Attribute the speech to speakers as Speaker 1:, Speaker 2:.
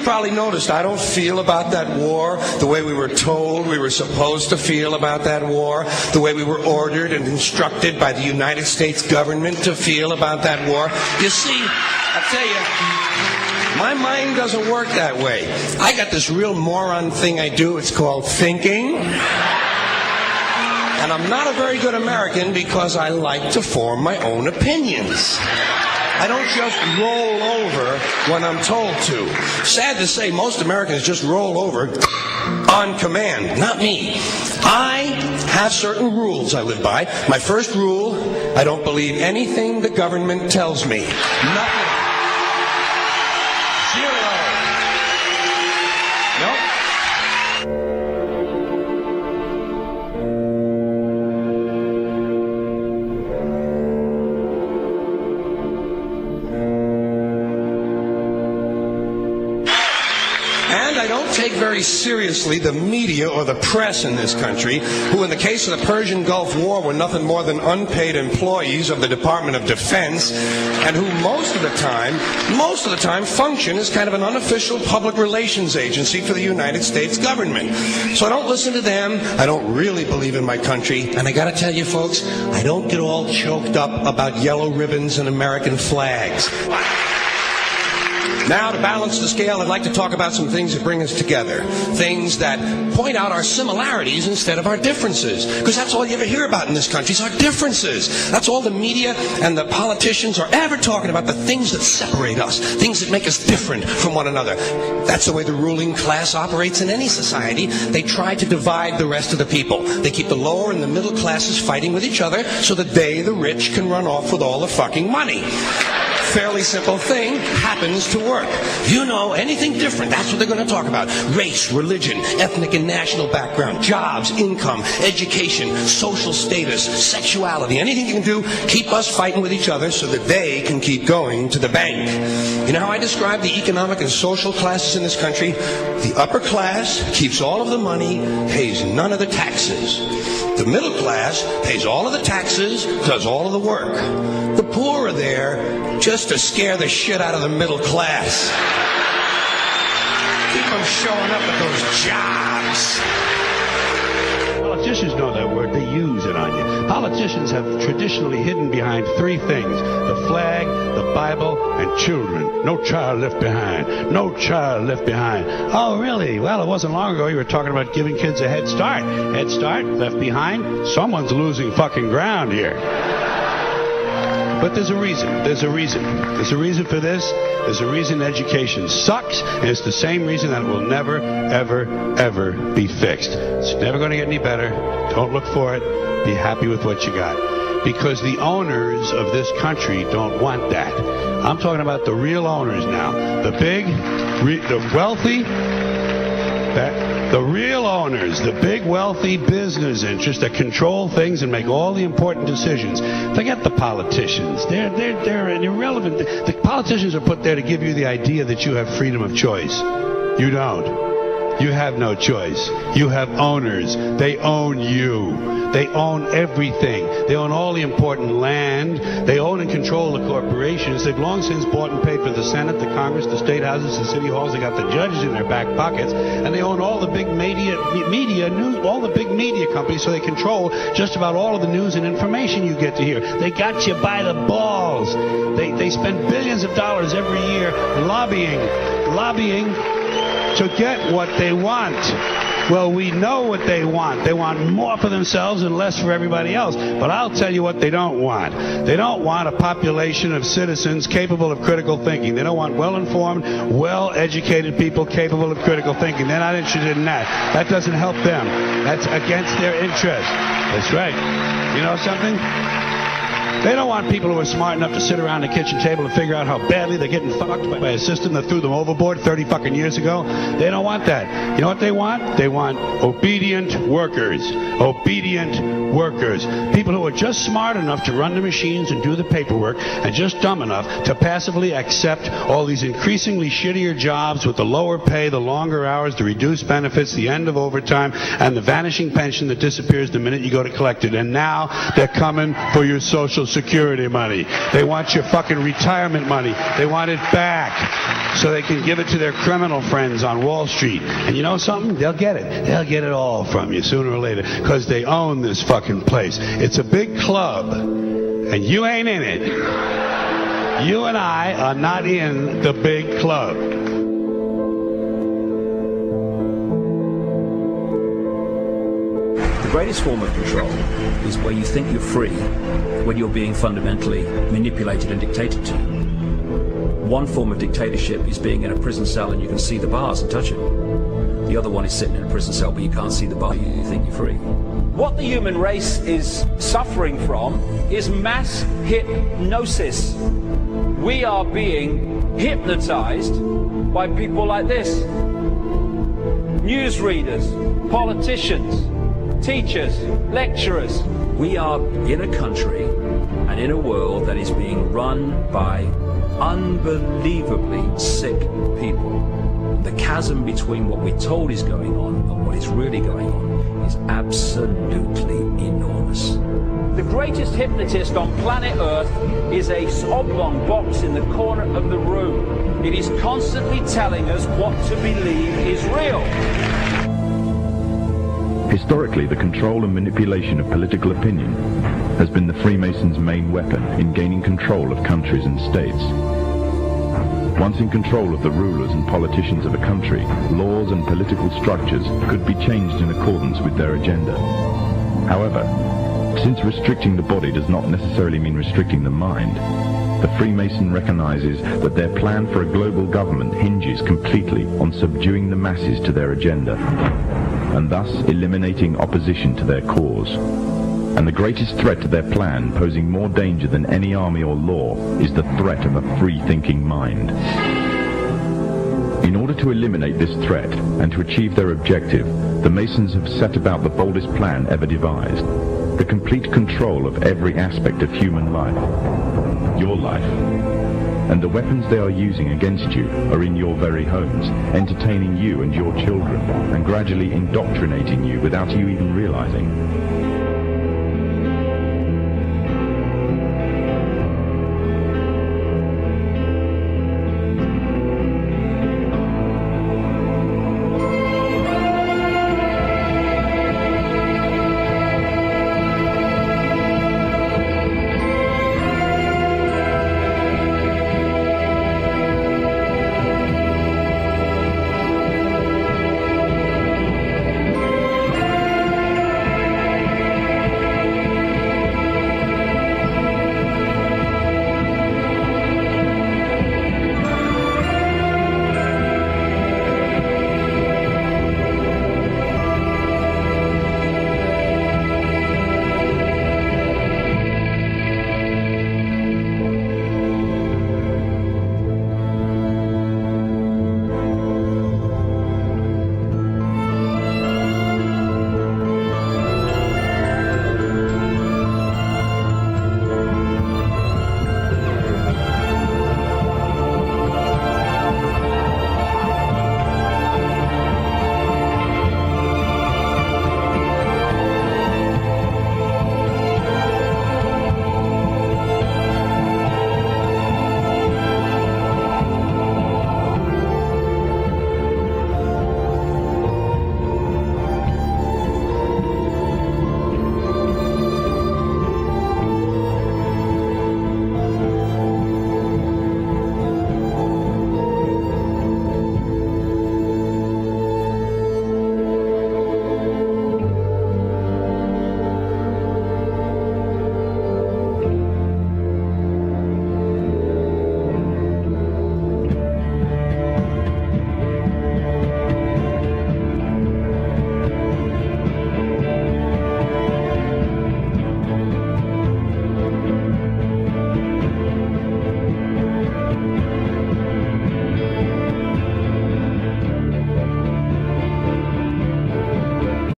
Speaker 1: probably noticed I don't feel about that war the way we were told we were supposed to feel about that war, the way we were ordered and instructed by the United States government to feel about that war. You see, I tell you, my mind doesn't work that way. I got this real moron thing I do. It's called thinking. And I'm not a very good American because I like to form my own opinions. I don't just roll over when I'm told to. Sad to say, most Americans just roll over on command. Not me. I have certain rules I live by. My first rule, I don't believe anything the government tells me. Nothing. Zero. Nope. Take very seriously the media or the press in this country, who in the case of the Persian Gulf War were nothing more than unpaid employees of the Department of Defense, and who most of the time function as kind of an unofficial public relations agency for the United States government. So I don't listen to them. I don't really believe in my country, and I gotta tell you folks, I don't get all choked up about yellow ribbons and American flags. Now, to balance the scale, I'd like to talk about some things that bring us together. Things that point out our similarities instead of our differences. Because that's all you ever hear about in this country is our differences. That's all the media and the politicians are ever talking about, the things that separate us, things that make us different from one another. That's the way the ruling class operates in any society. They try to divide the rest of the people. They keep the lower and the middle classes fighting with each other so that they, the rich, can run off with all the fucking money. Fairly simple thing happens to work. You know, anything different, that's what they're going to talk about. Race, religion, ethnic and national background, jobs, income, education, social status, sexuality, anything you can do, keep us fighting with each other so that they can keep going to the bank. You know how I describe the economic and social classes in this country? The upper class keeps all of the money, pays none of the taxes. The middle class pays all of the taxes, does all of the work. The poor are there just to scare the shit out of the middle class. Keep them showing up at those jobs.
Speaker 2: Politicians know that word. They use it on you. Politicians have traditionally hidden behind three things: the flag, the Bible, and children. No child left behind. No child left behind. Oh, really? Well, it wasn't long ago you were talking about giving kids a head start. Head start, left behind. Someone's losing fucking ground here. But there's a reason. There's a reason. There's a reason for this. There's a reason education sucks, and it's the same reason that it will never, ever, ever be fixed. It's never going to get any better. Don't look for it. Be happy with what you got. Because the owners of this country don't want that. I'm talking about the real owners now. The big, the wealthy, the real owners, the big wealthy business interests that control things and make all the important decisions. Forget the politicians. They're irrelevant. The politicians are put there to give you the idea that you have freedom of choice. You don't. You have no choice. You have owners. They own you. They own everything. They own all the important land. They own and control the corporations. They've long since bought and paid for the Senate, the Congress, the state houses, the city halls. They got the judges in their back pockets, and they own all the big media news, all the big media companies. So they control just about all of the news and information you get to hear. They got you by the balls. They spend billions of dollars every year lobbying to get what they want. Well, we know what they want. They want more for themselves and less for everybody else. But I'll tell you what they don't want. They don't want a population of citizens capable of critical thinking. They don't want well-informed, well-educated people capable of critical thinking. They're not interested in that. That doesn't help them. That's against their interest. That's right. You know something? They don't want people who are smart enough to sit around the kitchen table and figure out how badly they're getting fucked by a system that threw them overboard 30 fucking years ago. They don't want that. You know what they want? They want obedient workers. Obedient workers. People who are just smart enough to run the machines and do the paperwork, and just dumb enough to passively accept all these increasingly shittier jobs with the lower pay, the longer hours, the reduced benefits, the end of overtime, and the vanishing pension that disappears the minute you go to collect it. And now they're coming for your Social Social Security money. They want your fucking retirement money. They want it back so they can give it to their criminal friends on Wall Street. And you know something? They'll get it. They'll get it all from you sooner or later because they own this fucking place. It's a big club, and you ain't in it. You and I are not in the big club.
Speaker 3: The greatest form of control is where you think you're free when you're being fundamentally manipulated and dictated to. One form of dictatorship is being in a prison cell and you can see the bars and touch it. The other one is sitting in a prison cell but you can't see the bar, you think you're free.
Speaker 4: What the human race is suffering from is mass hypnosis. We are being hypnotized by people like this. Newsreaders, politicians, teachers, lecturers.
Speaker 3: We are in a country and in a world that is being run by unbelievably sick people. The chasm between what we're told is going on and what is really going on is absolutely enormous.
Speaker 4: The greatest hypnotist on planet Earth is a oblong box in the corner of the room. It is constantly telling us what to believe is real.
Speaker 5: Historically, the control and manipulation of political opinion has been the Freemasons' main weapon in gaining control of countries and states. Once in control of the rulers and politicians of a country, laws and political structures could be changed in accordance with their agenda. However, since restricting the body does not necessarily mean restricting the mind, the Freemason recognizes that their plan for a global government hinges completely on subduing the masses to their agenda, and thus eliminating opposition to their cause. And the greatest threat to their plan, posing more danger than any army or law, is the threat of a free-thinking mind. In order to eliminate this threat and to achieve their objective, the Masons have set about the boldest plan ever devised: the complete control of every aspect of human life, your life. And the weapons they are using against you are in your very homes, entertaining you and your children, and gradually indoctrinating you without you even realizing.